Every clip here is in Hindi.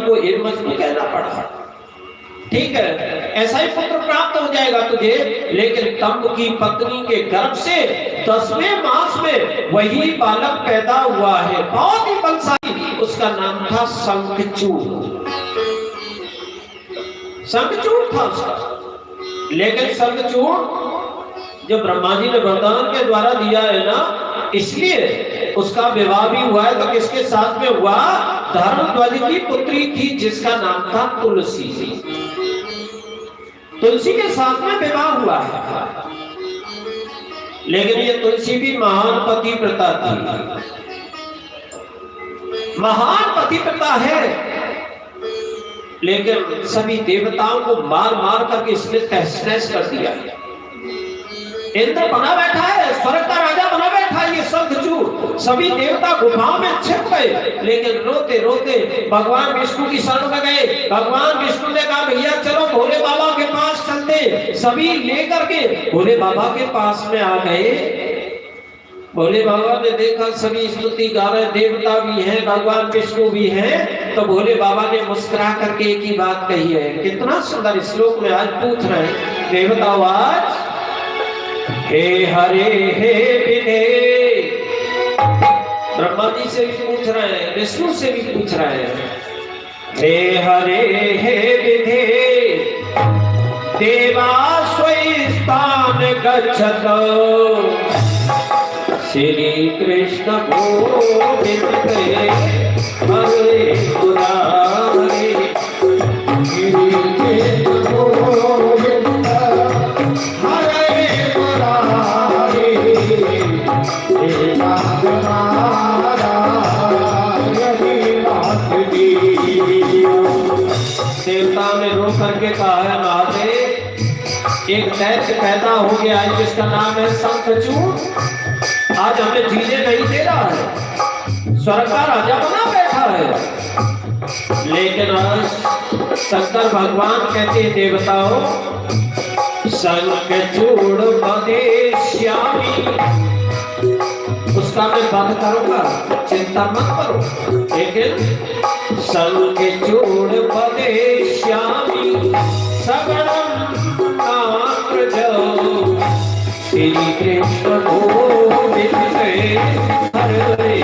को एक मजनू कहना पड़ा। ठीक है, ऐसा ही पुत्र प्राप्त हो जाएगा तुझे। लेकिन तंब की पत्नी के गर्भ से 10वें मास में वही बालक पैदा हुआ है, बहुत ही बलशाली। उसका नाम था शंखचूड़। शंखचूड़ था उसका। लेकिन शंखचूड़ जो ब्रह्मा जी ने वरदान के द्वारा दिया है ना, इसलिए उसका विवाह भी हुआ है। तो किसके साथ में हुआ? धर्मध्वज की पुत्री थी जिसका नाम था तुलसी। तुलसी के साथ में विवाह हुआ है। लेकिन ये तुलसी भी महान पतिव्रता थी, महान पतिव्रता है। लेकिन सभी देवताओं को मार मार करके इसने तहस नहस कर दिया। इंद्र बना बैठा है, स्वर्ग का राजा बना बैठा है ये शंखचूड़। सभी देवता गुफाओं में छिप गए। लेकिन रोते रोते भगवान विष्णु की शरण में गए। भगवान विष्णु ने कहा भैया चलो भोले बाबा के पास चलते। सभी लेकर के भोले बाबा के पास में आ गए। भोले बाबा ने देखा सभी स्तुति गा रहे, देवता भी हैं, भगवान विष्णु भी हैं। तो भोले बाबा ने मुस्कुरा करके एक ही बात कही है। कितना सुंदर श्लोक में आज पूछ रहे हैं देवता आज, हे हरे हे विधे। ब्रह्मा जी से भी पूछ रहे हैं, विष्णु से भी पूछ रहे हैं, हे हरे हे विधे देवा स्वयं स्थान गच्छतो श्री कृष्ण गोविंद हरे मुरारी। देवता ने रो करके कहा है महादेव, एक दैत्य पैदा हो गया है जिसका नाम है शंखचूड़। आज हमें जीने नहीं दे रहा है, स्वर्ग का राजा बना बैठा है। लेकिन आज शंकर भगवान कहते हैं देवताओं, शंखचूड़ वदेश्यामि, उसका मैं वध करूंगा, चिंता मत करो। लेकिन शंखचूड़ वदेश्यामि सगणं नाप्रजौ श्री कृष्ण गोविंद हरे मुरारी।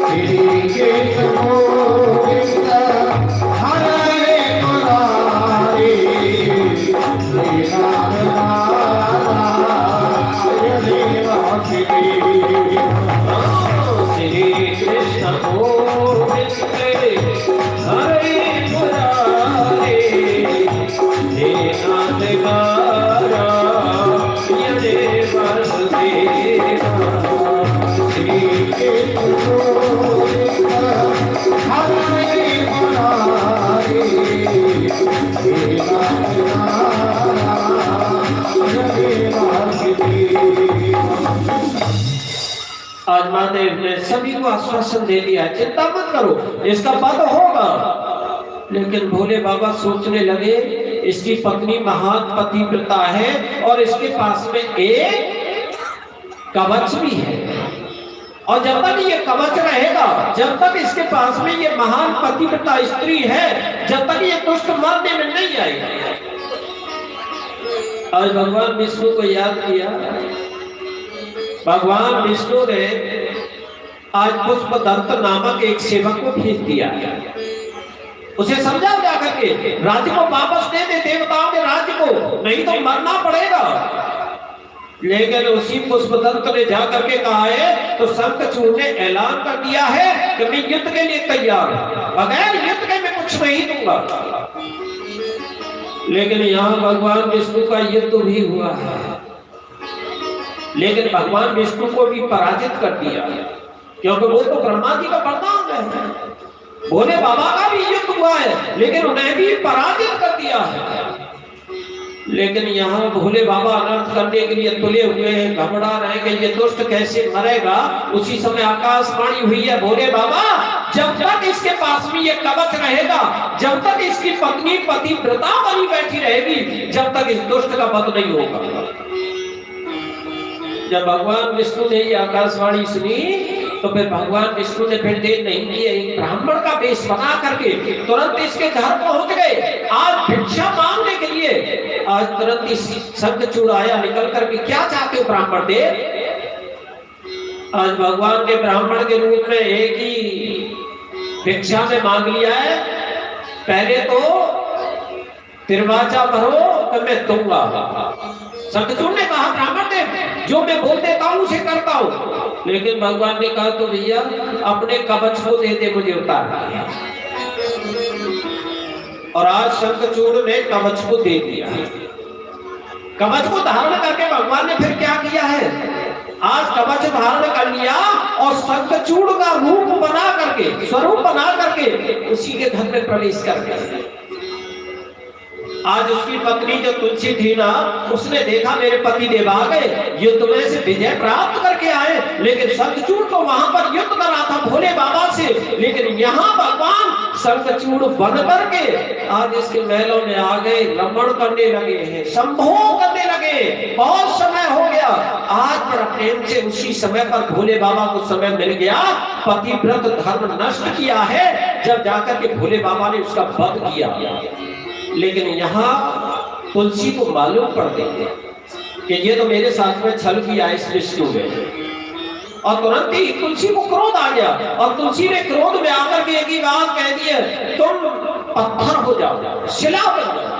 श्री कृष्ण गोविंद हरे मुरारी। श्री कृष्ण गोविंद हरे मुरारी। हे नाथ आज महादेव ने सभी को आश्वासन दे दिया, चिंता मत करो, इसका वध होगा। लेकिन भोले बाबा सोचने लगे इसकी पत्नी महान पतिव्रता है और इसके पास में एक कवच भी है। और जब तक ये कवच रहेगा, जब तक इसके पास में ये महान पतिव्रता स्त्री है, जब तक ये दुष्ट मरने में नहीं आएगा। आज भगवान विष्णु को याद किया। भगवान विष्णु ने आज पुष्पदंत नामक एक सेवक को भेज दिया। उसे समझा जाकर के राज्य को वापस दे दे, देवताओं के राज्य को, नहीं तो मरना पड़ेगा। लेकिन उसी पुष्पदंत ने जाकर के कहा है तो शंखचूड़ ने ऐलान कर दिया है कि मैं युद्ध के लिए तैयार हूं, बगैर युद्ध के मैं कुछ नहीं दूंगा। लेकिन यहाँ भगवान विष्णु का युद्ध भी हुआ है, लेकिन भगवान विष्णु को भी पराजित कर दिया, क्योंकि वो तो ब्रह्मा जी का वरदान है। भोले बाबा का भी युद्ध हुआ है, लेकिन उन्हें भी पराजित कर दिया है। लेकिन यहाँ भोले बाबा अनर्थ करने के लिए तुले हुए हैं, घबरा रहे कि ये दुष्ट कैसे मरेगा। उसी समय आकाशवाणी हुई है, भोले बाबा जब तक इसके पास में ये कवच रहेगा, जब तक इसकी पत्नी पतिव्रता बनी बैठी रहेगी, जब तक इस दुष्ट का वध नहीं होगा। जब भगवान विष्णु ने ये आकाशवाणी सुनी तो फिर भगवान विष्णु ने फिर देर नहीं की, एक ब्राह्मण का वेश बना करके तुरंत इसके घर पहुंच गए। आज भिक्षा मांगने के लिए आज तुरंत इस शंखचूड़ आया निकल करके, क्या चाहते हो ब्राह्मण देव? आज भगवान ने ब्राह्मण के रूप में एक ही भिक्षा में मांग लिया है, पहले तो तिरवाचा भरो तो मैं दूंगा। शंखचूड़ ने कहा ब्राह्मण देव जो मैं बोल देता हूं उसे करता हूं, लेकिन भगवान ने कहा तो भैया अपने कवच को दे दे मुझे उतार दिया। और आज शंखचूड़ ने कवच को दे दिया। कवच को धारण करके भगवान ने फिर क्या किया है, आज कवच धारण कर लिया और शंखचूड़ का रूप बना करके, स्वरूप बना करके उसी के घर में प्रवेश कर गया। आज उसकी पत्नी जो तुलसी थी ना, उसने देखा मेरे पति देव आ गए, युद्ध में से विजय प्राप्त करके आए, लेकिन शंखचूड़ तो वहां पर युद्ध कर रहा था भोले बाबा से, लेकिन यहाँ भगवान शंखचूड़ बन करके आज इसके महलों में आ गए, रमण करने लगे हैं, संभोग करने लगे। बहुत समय हो गया, आज बड़ा प्रेम से उसी समय पर भोले बाबा को समय मिल गया, पतिव्रत धर्म नष्ट किया है, जब जाकर के भोले बाबा ने उसका वध किया। लेकिन यहाँ तुलसी को मालूम पड़ गई कि ये तो मेरे साथ में छल किया इस विष्णु में, और तुरंत ही तुलसी को क्रोध आ गया, और तुलसी ने क्रोध में आकर के एक ही बात कह दी है, तुम पत्थर हो जाओ, शिला बन जाओ।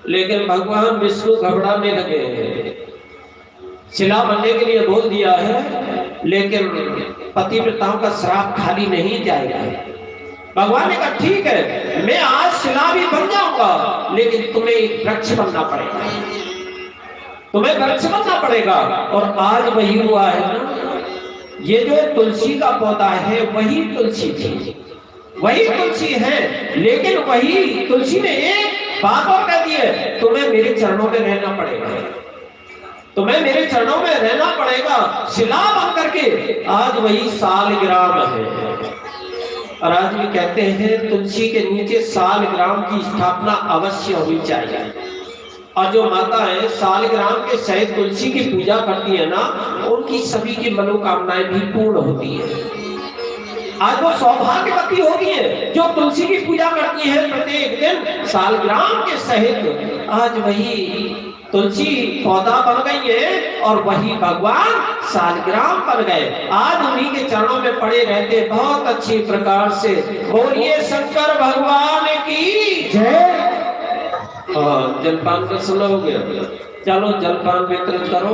लेकिन भगवान विष्णु घबराने लगे, शिला बनने के लिए बोल दिया है, लेकिन पतिव्रताओं का श्राप खाली नहीं जाएगा। भगवान ने कहा ठीक है, मैं आज शिला भी बन जाऊंगा, लेकिन तुम्हें एक वृक्ष बनना पड़ेगा, तुम्हें वृक्ष बनना पड़ेगा। और आज वही हुआ है ना, ये जो तुलसी का पौधा है वही तुलसी थी, वही तुलसी है, लेकिन वही तुलसी ने एक बात और कह दी है, तुम्हें मेरे चरणों में रहना पड़ेगा, तुम्हें मेरे चरणों में रहना पड़ेगा, शिला बन करके। आज वही सालग्राम है, और आज भी कहते हैं तुलसी के नीचे सालग्राम की स्थापना अवश्य होनी चाहिए। और जो माता है सालग्राम के सहित तुलसी की पूजा करती है ना, उनकी सभी की मनोकामनाएं भी पूर्ण होती है। आज वो सौभाग्यवती होती है जो तुलसी की पूजा करती है प्रत्येक दिन सालग्राम के सहित। आज वही तुलसी पौधा बन गई है और वही भगवान सालग्राम बन गए। आज उन्हीं के चरणों में पड़े रहते बहुत अच्छी प्रकार से। बोलिए शंकर भगवान की जय। जलपान का समय हो गया, चलो जलपान वितरण करो।